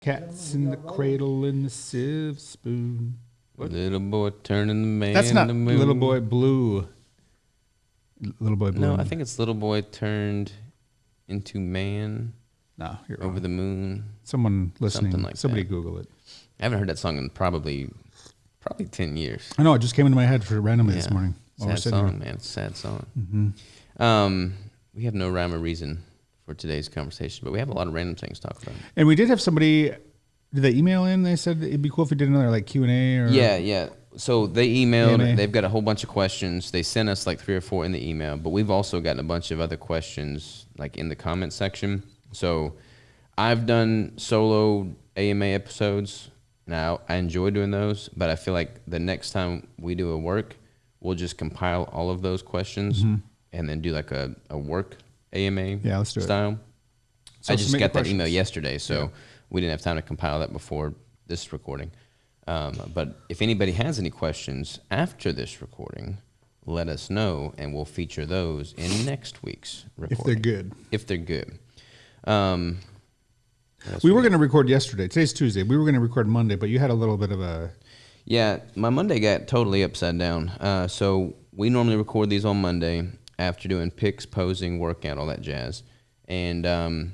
Cats in the cradle and the sieve spoon. What? Little boy turning the man. That's not the moon. Little Boy Blue. Little Boy Blue. No, I think it's Little Boy Turned into Man. No, you're over wrong. the moon. Someone listening. Something like somebody that. Google it. I haven't heard that song in probably 10 years. I know. It just came into my head randomly this morning. Sad song, man. It's a sad song. Mm-hmm. We have no rhyme or reason for today's conversation, but we have a lot of random things to talk about. And we did have somebody. Did they email in? They said it'd be cool if we did another like Q&A or Yeah. So they emailed. AMA. They've got a whole bunch of questions. They sent us like 3 or 4 in the email, but we've also gotten a bunch of other questions like in the comment section. So I've done solo AMA episodes. Now I enjoy doing those, but I feel like the next time we do a work, we'll just compile all of those questions and then do like a work AMA let's do style. it. So I just got that email questions. yesterday, so we didn't have time to compile that before this recording. But if anybody has any questions after this recording, let us know, and we'll feature those in next week's recording. If they're good. We were going to record yesterday. Today's Tuesday. We were going to record Monday, but you had a little bit of a... Yeah, my Monday got totally upside down. So we normally record these on Monday after doing picks, posing, workout, all that jazz. And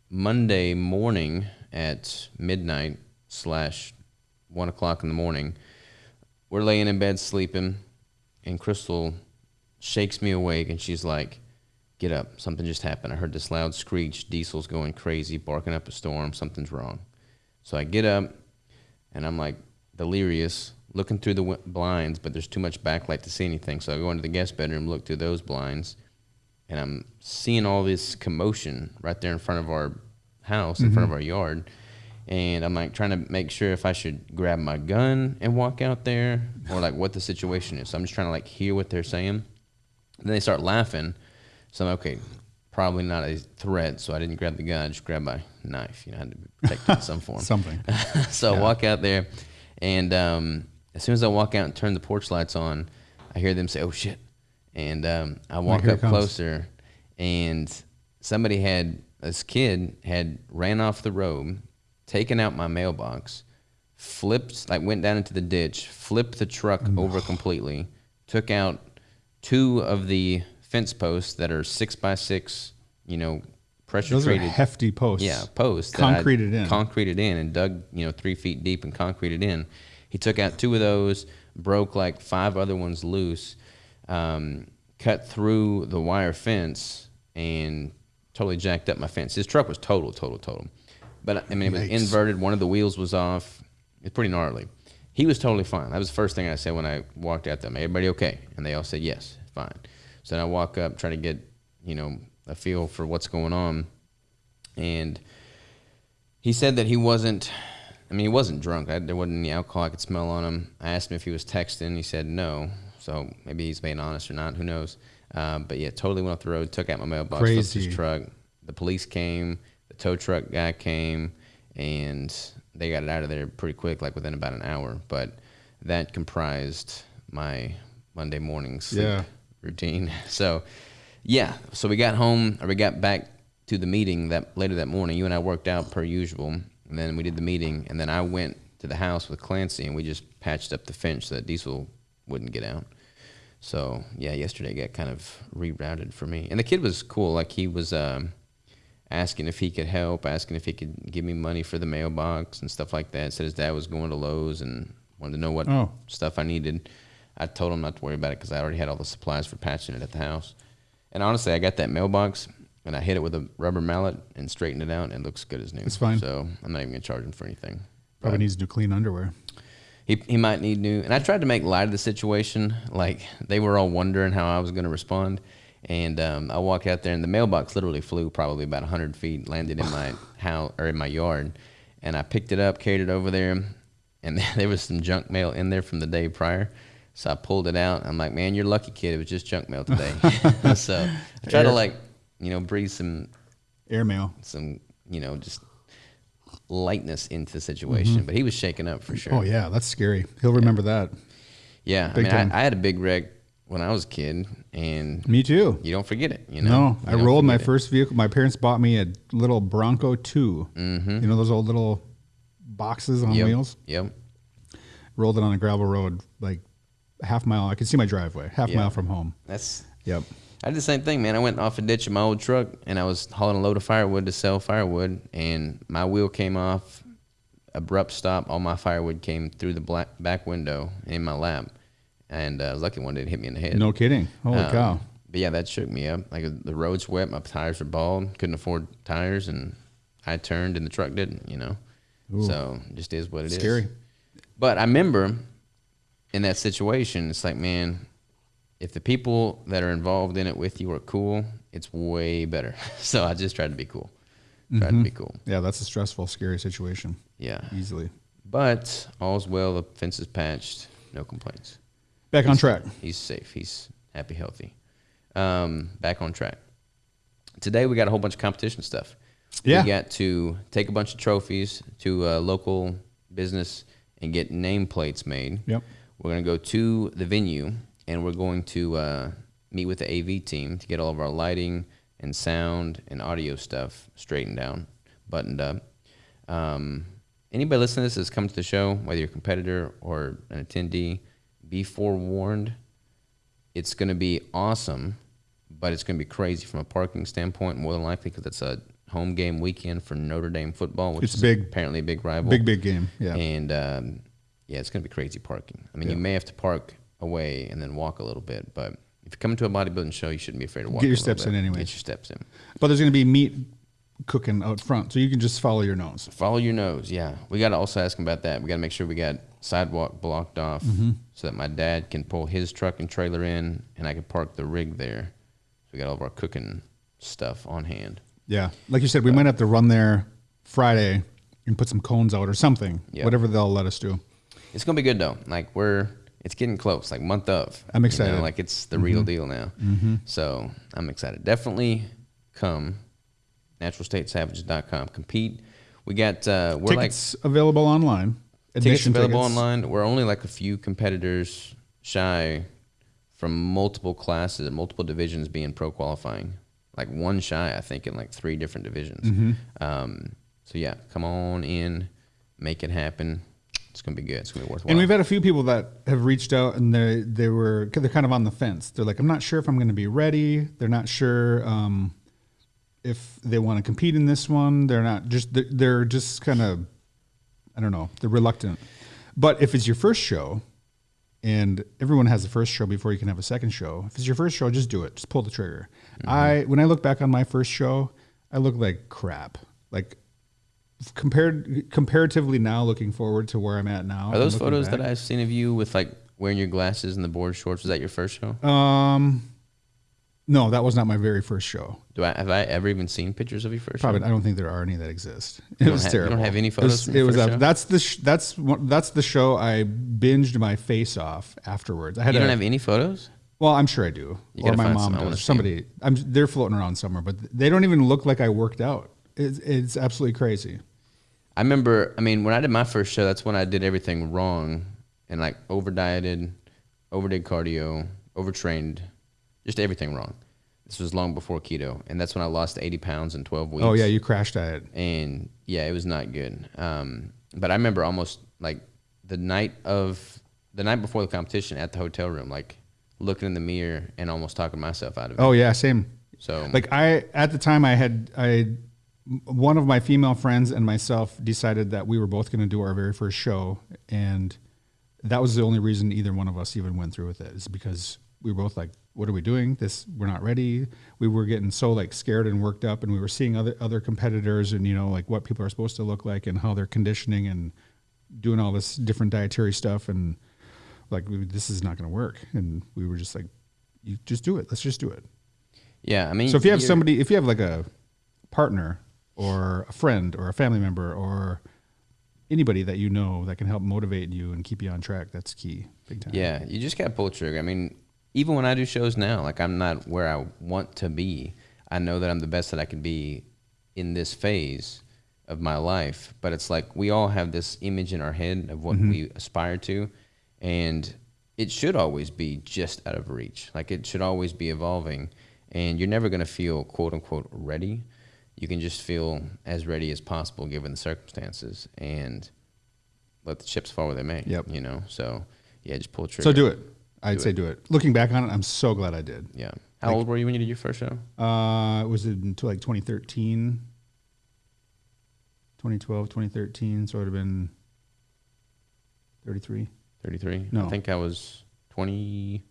Monday morning at midnight / 1 o'clock in the morning, we're laying in bed sleeping, and Crystal shakes me awake, and she's like, "Get up, something just happened. I heard this loud screech. Diesel's going crazy, barking up a storm. Something's wrong." So I get up, and I'm like delirious, looking through the blinds, but there's too much backlight to see anything. So I go into the guest bedroom, look through those blinds, and I'm seeing all this commotion right there in front of our house, in front of our yard. And I'm like trying to make sure if I should grab my gun and walk out there or like what the situation is. So I'm just trying to like hear what they're saying. And then they start laughing. So I'm like, okay, probably not a threat. So I didn't grab the gun. I just grabbed my knife. I had to be protected in some form. Something. So I walk out there, and as soon as I walk out and turn the porch lights on, I hear them say, "Oh, shit." And I walk up closer, and this kid had ran off the road, taken out my mailbox, went down into the ditch, flipped the truck over completely, took out 2 of the fence posts that are 6x6, pressure Those treated. are hefty posts. Yeah, posts. Concreted in and dug, 3 feet deep and concreted in. He took out 2 of those, broke like 5 other ones loose, cut through the wire fence, and totally jacked up my fence. His truck was total. But, I mean, it was inverted. One of the wheels was off. It's pretty gnarly. He was totally fine. That was the first thing I said when I walked out there. "Everybody okay?" And they all said, "Yes, fine." So then I walk up, try to get, a feel for what's going on. And he said that he wasn't drunk. There wasn't any alcohol I could smell on him. I asked him if he was texting. He said no. So maybe he's being honest or not. Who knows? But yeah, totally went off the road, took out my mailbox, flipped his truck. The police came. The tow truck guy came, and they got it out of there pretty quick, like within about an hour. But that comprised my Monday morning sleep routine. So, so we got back to the meeting later that morning. You and I worked out per usual, and then we did the meeting, and then I went to the house with Clancy, and we just patched up the fence so that Diesel wouldn't get out. So, yesterday got kind of rerouted for me. And the kid was cool. Like, he was... asking if he could help, asking if he could give me money for the mailbox and stuff like that. Said his dad was going to Lowe's and wanted to know what stuff I needed. I told him not to worry about it because I already had all the supplies for patching it at the house. And honestly, I got that mailbox, and I hit it with a rubber mallet and straightened it out, and it looks good as new. It's fine. So I'm not even going to charge him for anything. Probably needs new clean underwear. He might need new. And I tried to make light of the situation. Like, they were all wondering how I was going to respond. And I walk out there, and the mailbox literally flew probably about 100 feet, landed in my house or in my yard. And I picked it up, carried it over there, and there was some junk mail in there from the day prior. So I pulled it out. I'm like, "Man, you're lucky, kid. It was just junk mail today." So I try to breathe some airmail, some just lightness into the situation. But he was shaken up for sure. Oh yeah, that's scary. He'll remember that. Yeah, I had a big wreck when I was a kid, and me too. You don't forget it, No, I rolled my first vehicle. My parents bought me a little Bronco 2. Those old little boxes on Yep. wheels. Yep. Rolled it on a gravel road, like half mile. I could see my driveway, half Yeah. mile from home. That's. Yep. I did the same thing, man. I went off a ditch in my old truck, and I was hauling a load of firewood to sell firewood, and my wheel came off. Abrupt stop. All my firewood came through the back window in my lap, and I was lucky one didn't hit me in the head. No kidding. Holy cow. But yeah, that shook me up. Like the road's wet, my tires were bald, couldn't afford tires, and I turned and the truck didn't. Ooh. So it just is what it is. Scary. But I remember in that situation, it's like, man, if the people that are involved in it with you are cool, it's way better. So I just tried to be cool. Tried to be cool. Yeah, that's a stressful, scary situation. Yeah. Easily. But all's well. The fence is patched. No complaints. Back on track. He's safe. He's happy, healthy. Back on track. Today we got a whole bunch of competition stuff. Yeah. We got to take a bunch of trophies to a local business and get nameplates made. Yep. We're going to go to the venue, and we're going to meet with the AV team to get all of our lighting and sound and audio stuff straightened down, buttoned up. Anybody listening to this that's come to the show, whether you're a competitor or an attendee, be forewarned. It's going to be awesome, but it's going to be crazy from a parking standpoint, more than likely, because it's a home game weekend for Notre Dame football, which is big. Apparently a big rival. Big game. Yeah. And, yeah, it's going to be crazy parking. I mean, you may have to park away and then walk a little bit, but if you're coming to a bodybuilding show, you shouldn't be afraid to walk. Get your steps in anyway. Get your steps in. But there's going to be meat cooking out front, so you can just follow your nose. Follow your nose, yeah. We got to also ask him about that. We got to make sure we got sidewalk blocked off so that my dad can pull his truck and trailer in, and I can park the rig there. So we got all of our cooking stuff on hand. Yeah. Like you said, we might have to run there Friday and put some cones out or something, whatever they'll let us do. It's going to be good, though. Like, it's getting close, like month of. I'm excited. Like, it's the real deal now. So I'm excited. Definitely come. naturalstatesavages.com. Compete. We got we're tickets available online. Tickets available online. We're only like a few competitors shy from multiple classes and multiple divisions being pro qualifying. Like one shy, I think, in like 3 different divisions. So yeah, come on in, make it happen. It's gonna be good. It's gonna be worthwhile. And we've had a few people that have reached out, and they're kind of on the fence. They're like, I'm not sure if I'm going to be ready. They're not sure if they want to compete in this one. They're just kind of, I don't know. They're reluctant. But if it's your first show, and everyone has a first show before you can have a second show. If it's your first show, just do it. Just pull the trigger. When I look back on my first show, I look like crap. Like comparatively now, looking forward to where I'm at now. Are those photos that I've seen of you with like wearing your glasses and the board shorts? Was that your first show? No, that was not my very first show. Have I ever even seen pictures of your first Probably. show? I don't think there are any that exist. It was terrible. You don't have any photos from your first show? That's the show I binged my face off afterwards. You don't have any photos? Well, I'm sure I do. Or my mom does. Somebody. They're floating around somewhere, but they don't even look like I worked out. It's absolutely crazy. I remember, when I did my first show, that's when I did everything wrong and like over-dieted, overdid cardio, overtrained, just everything wrong. This was long before keto, and that's when I lost 80 pounds in 12 weeks. Oh, yeah, you crash diet. And, yeah, it was not good. But I remember almost, like, the night before the competition at the hotel room, like, looking in the mirror and almost talking myself out of it. Oh, yeah, same. So, like, at the time, one of my female friends and myself decided that we were both going to do our very first show, and that was the only reason either one of us even went through with it, is because we were both like, what are we doing? We're not ready. We were getting so like scared and worked up, and we were seeing other competitors and, like what people are supposed to look like and how they're conditioning and doing all this different dietary stuff. And like, this is not going to work. And we were just like, you just do it. Let's just do it. Yeah. So if you have like a partner or a friend or a family member or anybody that you know that can help motivate you and keep you on track, that's key. Big time. Yeah. You just got to pull the trigger. Even when I do shows now, like I'm not where I want to be. I know that I'm the best that I can be in this phase of my life. But it's like we all have this image in our head of what we aspire to. And it should always be just out of reach. Like it should always be evolving. And you're never going to feel, quote unquote, ready you can just feel as ready as possible given the circumstances and let the chips fall where they may. Yep. You know, so yeah, just pull the trigger. So do it. I'd say do it. Looking back on it, I'm so glad I did. Yeah. How old were you when you did your first show? It was until like 2013, 2012, 2013. So it would have been 33. 33? No. I think I was 20.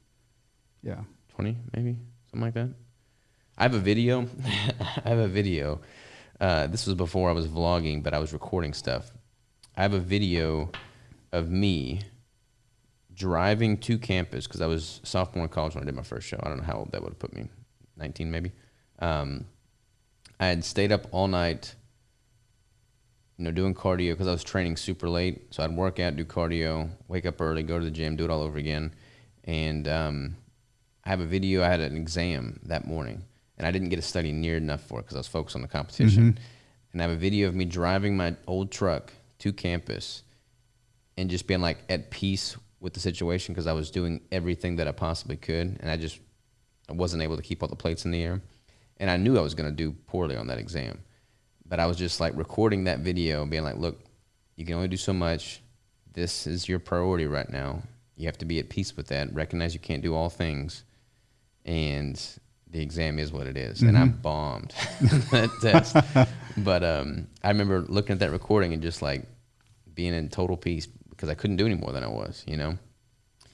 Yeah. 20 maybe, something like that. I have a video. This was before I was vlogging, but I was recording stuff. I have a video of me driving to campus because I was sophomore in college when I did my first show. I don't know how old that would have put me, 19 maybe. I had stayed up all night, doing cardio because I was training super late. So I'd work out, do cardio, wake up early, go to the gym, do it all over again. And I have a video. I had an exam that morning, and I didn't get to study near enough for it because I was focused on the competition. Mm-hmm. And I have a video of me driving my old truck to campus and just being like at peace with the situation because I was doing everything that I possibly could, and I wasn't able to keep all the plates in the air. And I knew I was going to do poorly on that exam. But I was just like recording that video, being like, look, you can only do so much. This is your priority right now. You have to be at peace with that. Recognize you can't do all things. And the exam is what it is. Mm-hmm. And I bombed that test. But I remember looking at that recording and just like being in total peace because I couldn't do any more than I was, Can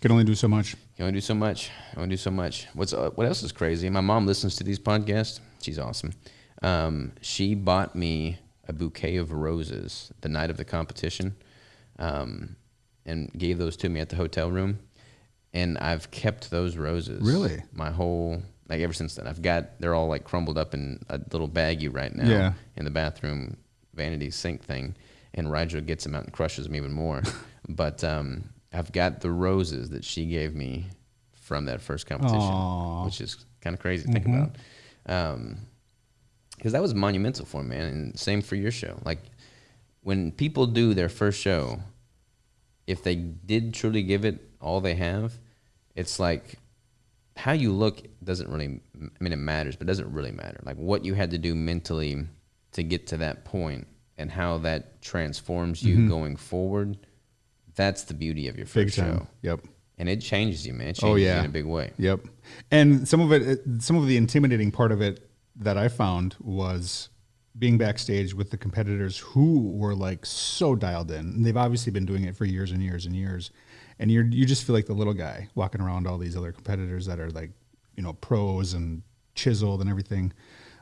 only do so much. Can only do so much. Only do so much. What else is crazy? My mom listens to these podcasts. She's awesome. She bought me a bouquet of roses the night of the competition, and gave those to me at the hotel room. And I've kept those roses. Really? My whole, ever since then. They're all like crumbled up in a little baggie right now in the bathroom vanity sink thing. And Rigel gets them out and crushes them even more. But I've got the roses that she gave me from that first competition, Aww. Which is kind of crazy to think about. Because that was monumental for me, man. And same for your show. Like, when people do their first show, if they did truly give it all they have, it's like how you look doesn't really, it matters, but it doesn't really matter. Like what you had to do mentally to get to that point and how that transforms you going forward, that's the beauty of your first show. Yep. And it changes you, man. It changes you in a big way. Yep. And some of the intimidating part of it that I found was being backstage with the competitors who were like so dialed in. And they've obviously been doing it for years and years and years. And you just feel like the little guy walking around all these other competitors that are like, pros and chiseled and everything.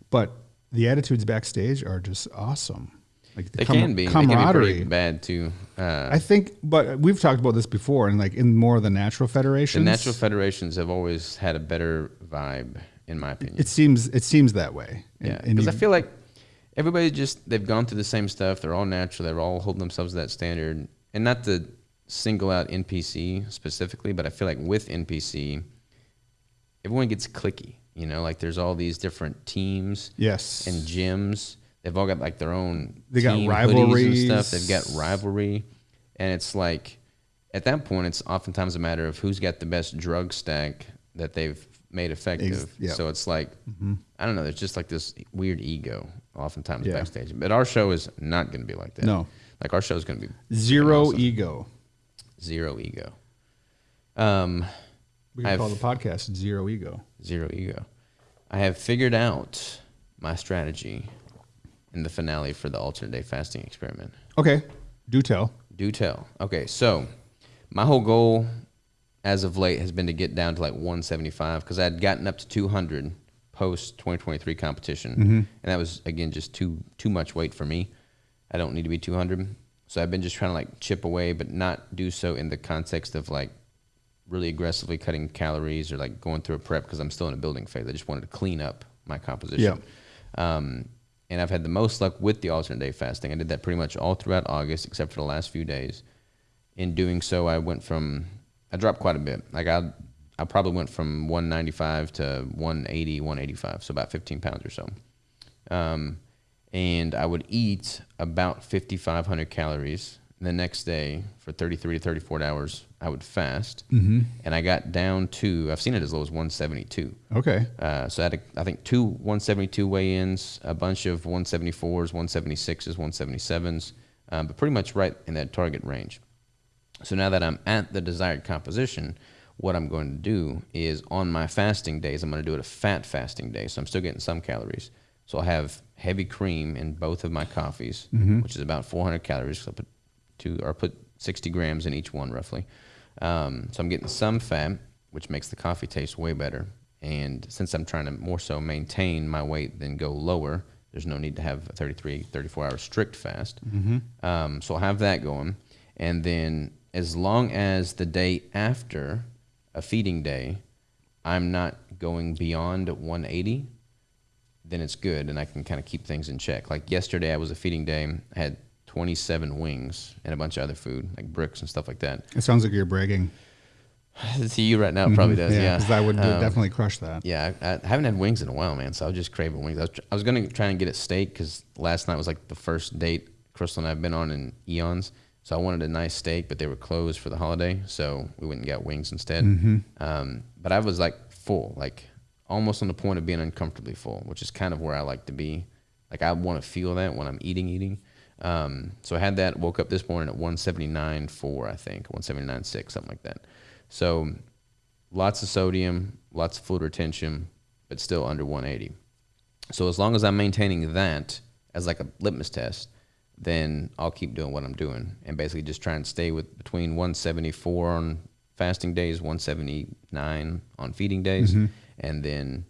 But the attitudes backstage are just awesome. Like they can be pretty bad too. I think, but we've talked about this before, and like in more of the natural federations. The natural federations have always had a better vibe, in my opinion. It seems that way. Yeah, because I feel like everybody they've gone through the same stuff. They're all natural. They're all holding themselves to that standard. And not to single out NPC specifically, but I feel like with NPC, everyone gets cliquey. Like there's all these different teams. Yes. And gyms. They've all got like their own. They got rivalries and stuff. They've got rivalry, and it's like at that point, it's oftentimes a matter of who's got the best drug stack that they've made effective. So it's like I don't know. There's just like this weird ego oftentimes backstage. But our show is not going to be like that. No, like our show is going to be zero awesome. ego. Zero ego. We can call the podcast Zero Ego. Zero ego. I have figured out my strategy in the finale for the alternate day fasting experiment. Okay. Do tell. Okay, so my whole goal as of late has been to get down to like 175 because I had gotten up to 200 post 2023 competition. And that was, again, just too much weight for me. I don't need to be 200. So I've been just trying to like chip away, but not do so in the context of like really aggressively cutting calories or like going through a prep because I'm still in a building phase. I just wanted to clean up my composition. And I've had the most luck with the alternate day fasting. I did that pretty much all throughout August, except for the last few days. In doing so, I dropped quite a bit. Like I probably went from 195 to 180, 185, so about 15 pounds or so. And I would eat about 5,500 calories The next day for 33 to 34 hours, I would fast. Mm-hmm. And I got down to, I've seen it as low as 172. Okay. So I had, I think, 2 172 weigh-ins, a bunch of 174s, 176s, 177s, but pretty much right in that target range. So now that I'm at the desired composition, what I'm going to do is on my fasting days, I'm going to do it a fat fasting day. So I'm still getting some calories. So I'll have heavy cream in both of my coffees, which is about 400 calories. So I put 60 grams in each one roughly. So I'm getting some fat, which makes the coffee taste way better. And since I'm trying to more so maintain my weight than go lower, there's no need to have a 33, 34-hour strict fast. So I'll have that going. And then as long as the day after a feeding day, I'm not going beyond 180, then it's good, and I can kind of keep things in check. Like yesterday, I was a feeding day. I had 27 wings and a bunch of other food, like bricks and stuff like that. It sounds like you're bragging. To you right now, it probably does, yeah. Because I would definitely crush that. Yeah, I haven't had wings in a while, man, so I was just craving wings. I was going to try and get a steak because last night was like the first date Crystal and I have been on in eons. So I wanted a nice steak, but they were closed for the holiday, so we went and got wings instead. But I was like full, like almost on the point of being uncomfortably full, which is kind of where I like to be. Like I want to feel that when I'm eating. So I had that, woke up this morning at 179.4, I think, 179.6, something like that. So lots of sodium, lots of fluid retention, but still under 180. So as long as I'm maintaining that as like a litmus test, then I'll keep doing what I'm doing and basically just try and stay with between 174 on fasting days, 179 on feeding days, and then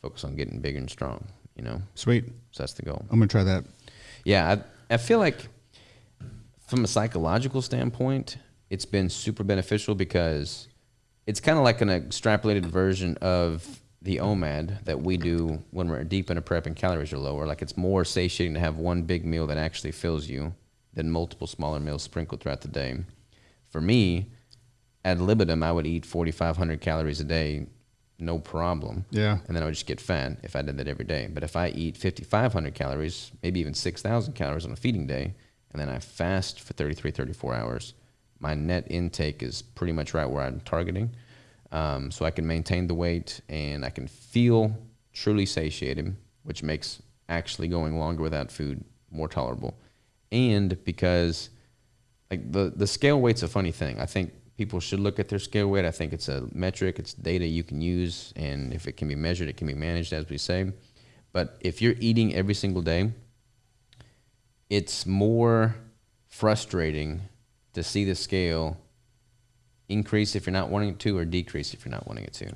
focus on getting bigger and strong, you know? Sweet. So that's the goal. I'm going to try that. Yeah, I feel like from a psychological standpoint, it's been super beneficial because it's kind of like an extrapolated version of the OMAD that we do when we're deep in a prep and calories are lower. Like it's more satiating to have one big meal that actually fills you than multiple smaller meals sprinkled throughout the day. For me, ad libitum, I would eat 4,500 calories a day, no problem. Yeah. And then I would just get fat if I did that every day. But if I eat 5,500 calories, maybe even 6,000 calories on a feeding day, and then I fast for 33, 34 hours, my net intake is pretty much right where I'm targeting. So I can maintain the weight and I can feel truly satiated, which makes actually going longer without food more tolerable. And because like the scale weight's a funny thing. I think people should look at their scale weight. I think it's a metric, it's data you can use, and if it can be measured, it can be managed, as we say. But if you're eating every single day, it's more frustrating to see the scale increase if you're not wanting it to, or decrease if you're not wanting it to.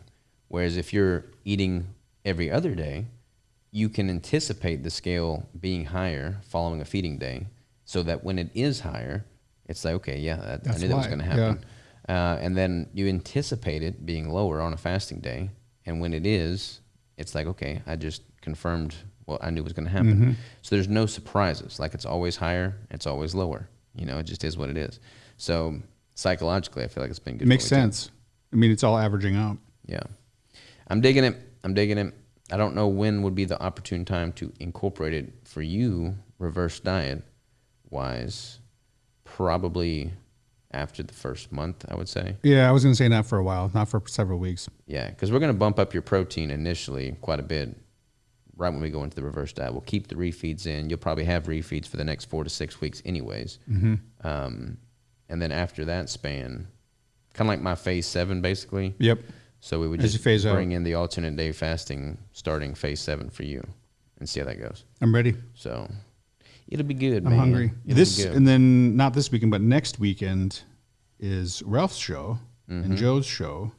Whereas if you're eating every other day, you can anticipate the scale being higher following a feeding day, so that when it is higher, it's like, okay, yeah, I knew that was going to happen. Yeah. And then you anticipate it being lower on a fasting day, and when it is, it's like, okay, I just confirmed what I knew was going to happen. So there's no surprises. Like it's always higher, it's always lower. You know, it just is what it is. So psychologically, I feel like it's been good. It makes sense. I mean, it's all averaging out. Yeah. I'm digging it. I don't know when would be the opportune time to incorporate it for you, reverse diet wise. Probably after the first month, I would say. Yeah, I was going to say not for a while, not for several weeks. Yeah, because we're going to bump up your protein initially quite a bit right when we go into the reverse diet. We'll keep the refeeds in. You'll probably have refeeds for the next 4 to 6 weeks anyways. And then after that span, kind of like my phase 7, basically. Yep. So we would just bring in the alternate day fasting starting phase 7 for you and see how that goes. I'm ready. So it'll be good, I'm hungry. And then not this weekend, but next weekend is Ralph's show and Joe's show.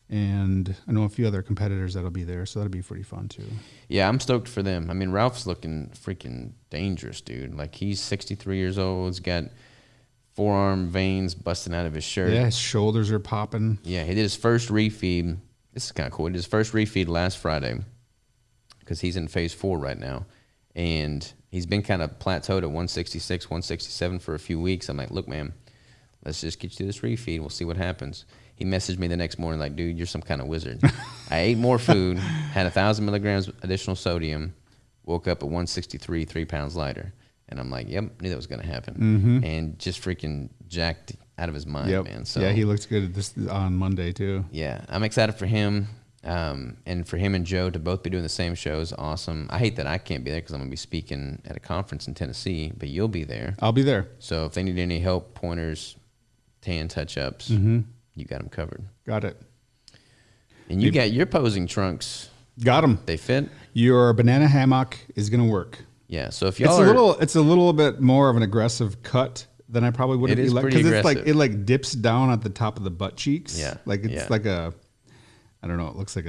And I know a few other competitors that'll be there, so that'll be pretty fun too. Yeah, I'm stoked for them. I mean, Ralph's looking freaking dangerous, dude. Like he's 63 years old. He's got forearm veins busting out of his shirt. Yeah, his shoulders are popping. Yeah, he did his first refeed. This is kind of cool. He did his first refeed last Friday because he's in phase 4 right now. And he's been kind of plateaued at 166, 167 for a few weeks. I'm like, look, man, let's just get you to this refeed. We'll see what happens. He messaged me the next morning like, dude, you're some kind of wizard. I ate more food, had 1,000 milligrams additional sodium, woke up at 163, 3 pounds lighter. And I'm like, yep, knew that was going to happen. And just freaking jacked out of his mind, man. So yeah, he looks good on Monday too. Yeah, I'm excited for him. And for him and Joe to both be doing the same show is awesome. I hate that I can't be there because I'm going to be speaking at a conference in Tennessee, but you'll be there. I'll be there. So if they need any help, pointers, tan touch-ups, you got them covered. Got it. And you got your posing trunks. Got them. They fit? Your banana hammock is going to work. Yeah, so if y'all it's a little bit more of an aggressive cut than I probably would have It is elected. pretty Because aggressive. it like dips down at the top of the butt cheeks. Yeah, Like it's yeah. like a, I don't know, it looks like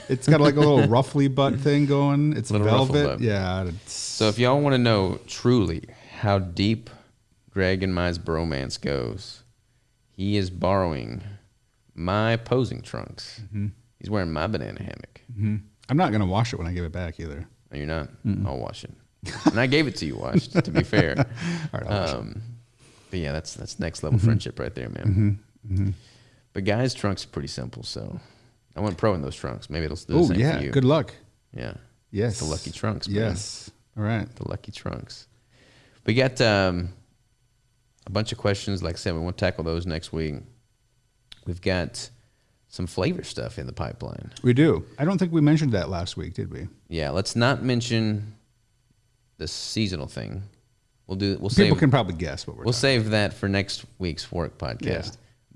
it's got like a little ruffly butt thing going. It's Little ruffle velvet. butt. Yeah. So if y'all want to know truly how deep Greg and my bromance goes, he is borrowing my posing trunks. He's wearing my banana hammock. I'm not going to wash it when I give it back either. No, you're not. I'll wash it. And I gave it to you washed, to be fair. All right, I'll wash it. But yeah, that's next level friendship right there, man. But guys' trunks are pretty simple, so I went pro in those trunks. Maybe it'll do the Oh, same yeah. for you. Good luck. Yeah. Yes. The lucky trunks, man. Yes. All right. The lucky trunks. We got a bunch of questions. Like I said, we want to tackle those next week. We've got some flavor stuff in the pipeline. We do. I don't think we mentioned that last week, did we? Yeah, let's not mention the seasonal thing. People save can probably guess what we'll save that for next week's Work podcast. Yeah.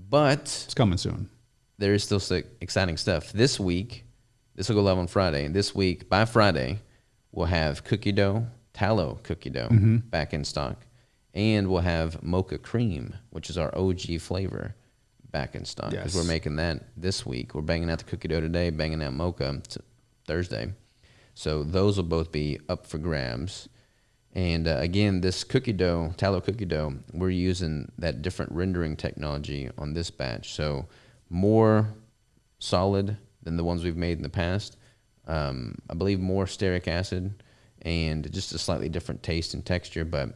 But It's coming soon. there is still some exciting stuff. This week, this will go live on Friday. And this week, by Friday, we'll have cookie dough, tallow cookie dough back in stock. And we'll have mocha cream, which is our OG flavor, back in stock. Because we're making that this week. We're banging out the cookie dough today, banging out mocha Thursday. So those will both be up for grabs. And again, this cookie dough, tallow cookie dough, we're using that different rendering technology on this batch. So more solid than the ones we've made in the past. I believe more stearic acid and just a slightly different taste and texture, but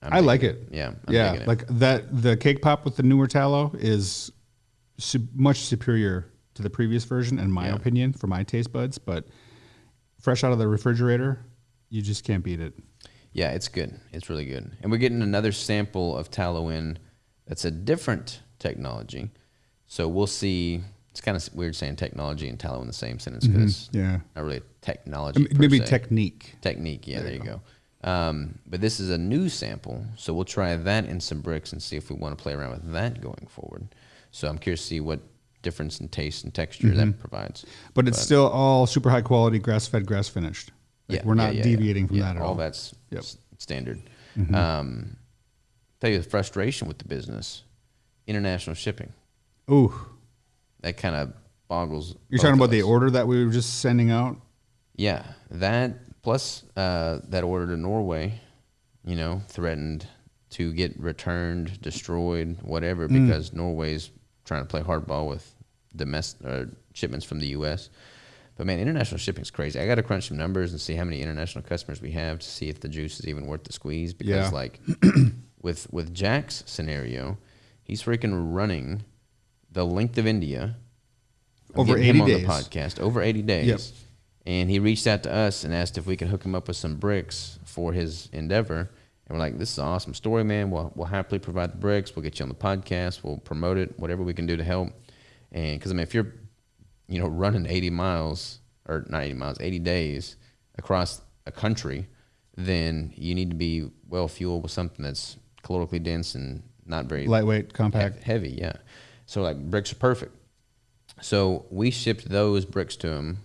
I like it. Yeah. Yeah. Like that, the cake pop with the newer tallow is much superior to the previous version, in my opinion, for my taste buds. But fresh out of the refrigerator, you just can't beat it. Yeah, it's good. It's really good. And we're getting another sample of tallow in that's a different technology. So we'll see. It's kind of weird saying technology and tallow in the same sentence because Yeah. not really technology. Maybe per se. technique. Technique, yeah, there you go. But this is a new sample, so we'll try that in some bricks and see if we want to play around with that going forward. So I'm curious to see what difference in taste and texture that provides. But it's still all super high quality, grass-fed, grass-finished. Like we're not deviating from that at all. All that's standard. Tell you the frustration with the business, international shipping. Ooh. That kind of boggles. You're talking about the order that we were just sending out? Yeah, that plus that order to Norway, threatened to get returned, destroyed, whatever, because Norway's trying to play hardball with domestic shipments from the U.S. But man, international shipping is crazy. I got to crunch some numbers and see how many international customers we have to see if the juice is even worth the squeeze. Because like with Jack's scenario, he's freaking running the length of India. Over 80 him on days. the podcast over 80 days. Yep. And he reached out to us and asked if we could hook him up with some bricks for his endeavor. And we're like, this is an awesome story, man. We'll happily provide the bricks. We'll get you on the podcast. We'll promote it, whatever we can do to help. And because, I mean, if you're, running 80 miles, or not 80 miles, 80 days across a country, then you need to be well fueled with something that's calorically dense and not very lightweight, compact, heavy. Yeah. So like bricks are perfect. So we shipped those bricks to him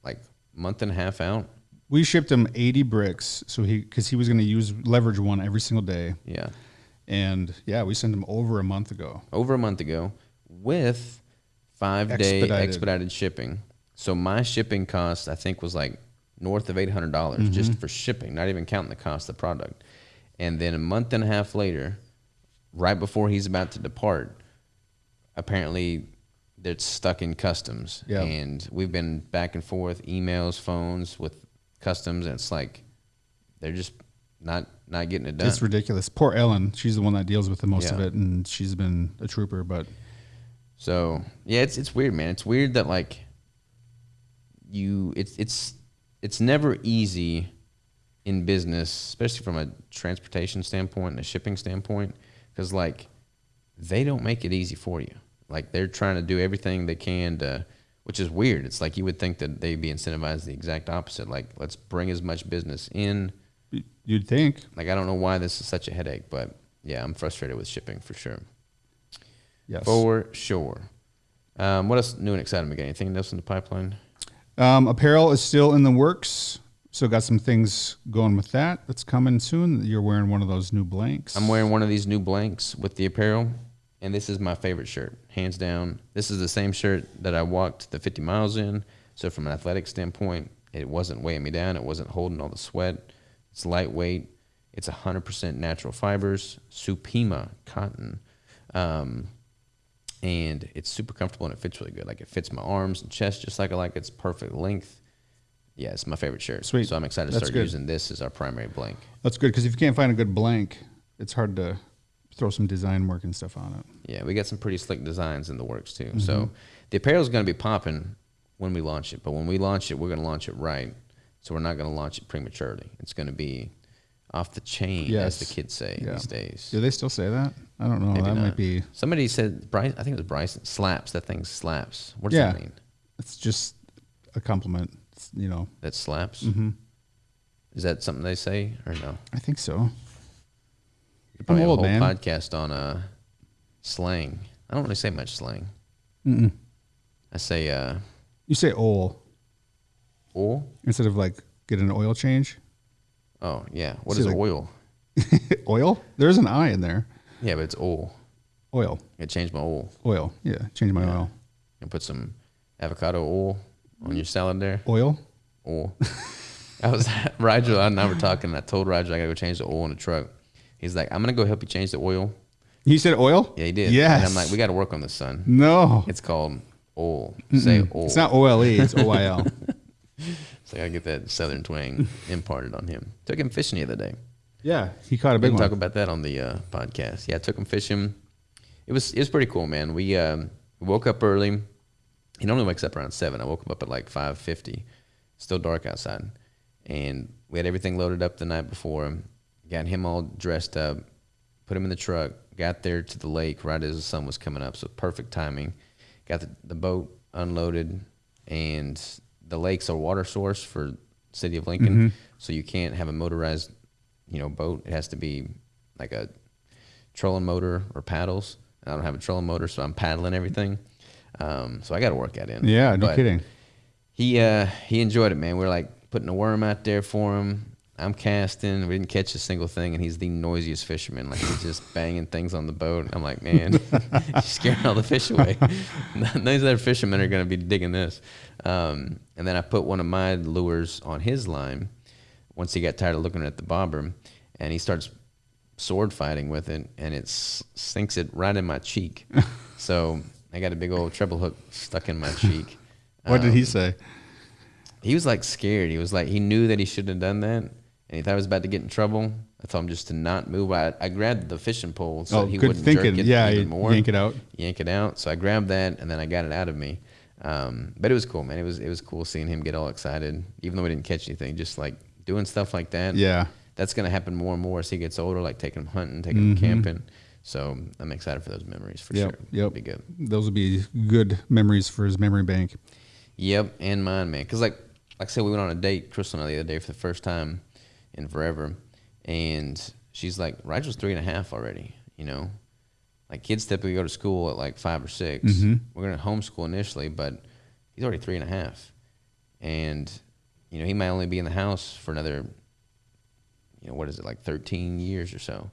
like a month and a half out. We shipped him 80 bricks, because he was going to leverage one every single day. Yeah. And we sent him over a month ago. Over a month ago with 5-day expedited shipping. So my shipping cost, I think, was like north of $800 just for shipping, not even counting the cost of the product. And then a month and a half later, right before he's about to depart, apparently they're stuck in customs. Yeah. And we've been back and forth, emails, phones with customs, and it's like they're just not getting it done. It's ridiculous. Poor Ellen. She's the one that deals with the most of it, and she's been a trooper. But so yeah, it's weird, man. It's weird that like it's never easy in business, especially from a transportation standpoint and a shipping standpoint, because like they don't make it easy for you. Like they're trying to do everything they can to, which is weird. It's like you would think that they'd be incentivized the exact opposite. Like let's bring as much business in. You'd think. Like I don't know why this is such a headache, but yeah, I'm frustrated with shipping for sure. Yes. For sure. What else new and exciting we got? Anything else in the pipeline? Apparel is still in the works. So got some things going with that. That's coming soon. You're wearing one of those new blanks. I'm wearing one of these new blanks with the apparel, and this is my favorite shirt, hands down. This is the same shirt that I walked the 50 miles in. So from an athletic standpoint, it wasn't weighing me down. It wasn't holding all the sweat. It's lightweight. It's 100% natural fibers, Supima cotton. And it's super comfortable and it fits really good. Like it fits my arms and chest just like I like. It's perfect length. Yeah, it's my favorite shirt. Sweet. So I'm excited to start using this as our primary blank. That's good because if you can't find a good blank, it's hard to throw some design work and stuff on it. Yeah, we got some pretty slick designs in the works too. Mm-hmm. So the apparel is going to be popping when we launch it. But when we launch it, we're going to launch it right. So we're not going to launch it prematurely. It's going to be off the chain, as the kids say these days. Do they still say that? I don't know. Maybe that not. Might be. Somebody said, Bryce, I think it was Bryson, slaps. That thing slaps. What does that mean? It's just a compliment, you know. That slaps? Mm-hmm. Is that something they say or no? I think so. You probably have a whole podcast on slang. I don't really say much slang. Mm-mm. I say... you say oil. Oil? Instead of like get an oil change? Oh, yeah. What is oil? Oil? There's an I in there. Yeah, but it's oil. Oil. I changed my oil. Oil. Yeah, change my oil. And put some avocado oil on your salad there. Oil? Oil. Rigel and I were talking, and I told Rigel I got to go change the oil in the truck. He's like, I'm going to go help you change the oil. He said oil? Yeah, he did. Yes. And I'm like, we got to work on this, son. No. It's called oil. Say oil. It's not O-L-E, it's O-I-L. So I got to get that southern twang imparted on him. Took him fishing the other day. Yeah, he caught a big one. Talk about that on the podcast. Yeah, I took him fishing. It was pretty cool, man. We woke up early. He normally wakes up around 7. I woke him up at like 5:50. Still dark outside. And we had everything loaded up the night before. Got him all dressed up. Put him in the truck. Got there to the lake right as the sun was coming up. So perfect timing. Got the boat unloaded. And the lake's a water source for the city of Lincoln. Mm-hmm. So you can't have a motorized boat. It has to be like a trolling motor or paddles. I don't have a trolling motor, so I'm paddling everything. So I got to work that in. Yeah, no kidding. He enjoyed it, man. We were like putting a worm out there for him. I'm casting. We didn't catch a single thing, and he's the noisiest fisherman. Like he's just banging things on the boat. I'm like, man, you're scaring all the fish away. None of these other fishermen are going to be digging this. And then I put one of my lures on his line once he got tired of looking at the bobber, and he starts sword fighting with it, and it sinks it right in my cheek. So I got a big old treble hook stuck in my cheek. What did he say? He was like scared. He was like, he knew that he shouldn't have done that, and he thought he was about to get in trouble. I told him just to not move. I grabbed the fishing pole so he wouldn't jerk it even more. Yank it out. Yank it out. So I grabbed that, and then I got it out of me. But it was cool, man. It was cool seeing him get all excited, even though we didn't catch anything. Just like doing stuff like that. Yeah. That's going to happen more and more as he gets older, like taking him hunting, taking him camping. So I'm excited for those memories for sure. Yep. It'll be good. Those will be good memories for his memory bank. Yep, and mine, man. Because like I said, we went on a date, Crystal and I, the other day for the first time in forever. And she's like, Rigel's 3.5 already, Like kids typically go to school at like 5 or 6. Mm-hmm. We're going to homeschool initially, but he's already 3.5. And, he might only be in the house for another, what is it, like 13 years or so.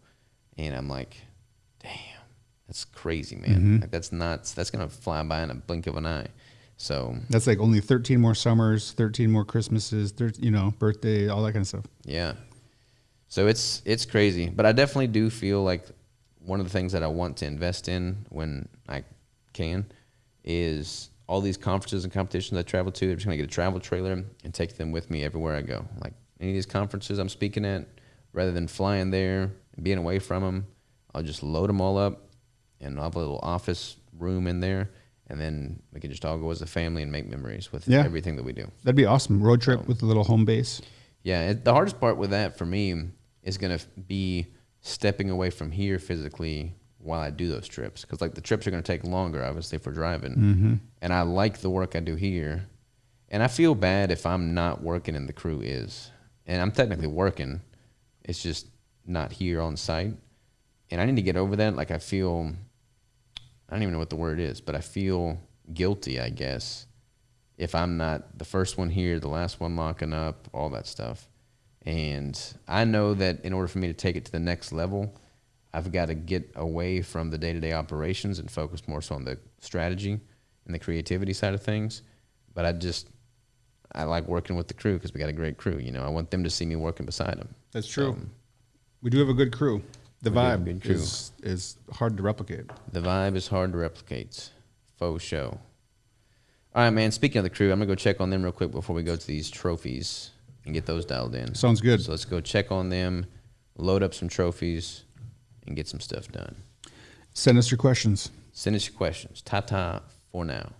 And I'm like, damn, that's crazy, man. Mm-hmm. Like that's nuts. That's going to fly by in a blink of an eye. So that's like only 13 more summers, 13 more Christmases, birthday, all that kind of stuff. Yeah. So it's crazy. But I definitely do feel like one of the things that I want to invest in when I can is all these conferences and competitions I travel to. I'm just going to get a travel trailer and take them with me everywhere I go. Like any of these conferences I'm speaking at, rather than flying there and being away from them, I'll just load them all up and I'll have a little office room in there. And then we can just all go as a family and make memories with everything that we do. That'd be awesome. Road trip with a little home base. Yeah, the hardest part with that for me is going to be stepping away from here physically while I do those trips. Because, like, the trips are going to take longer, obviously, for driving. Mm-hmm. And I like the work I do here. And I feel bad if I'm not working and the crew is. And I'm technically working. It's just not here on site. And I need to get over that. Like, I don't even know what the word is, but I feel guilty, I guess, if I'm not the first one here, the last one locking up, all that stuff. And I know that in order for me to take it to the next level, I've got to get away from the day-to-day operations and focus more so on the strategy and the creativity side of things. But I like working with the crew because we got a great crew. You know, I want them to see me working beside them. That's true. We do have a good crew. The vibe crew. is hard to replicate. The vibe is hard to replicate. Faux show. All right, man. Speaking of the crew, I'm going to go check on them real quick before we go to these trophies and get those dialed in. Sounds good. So let's go check on them, load up some trophies, and get some stuff done. Send us your questions. Send us your questions. Ta-ta for now.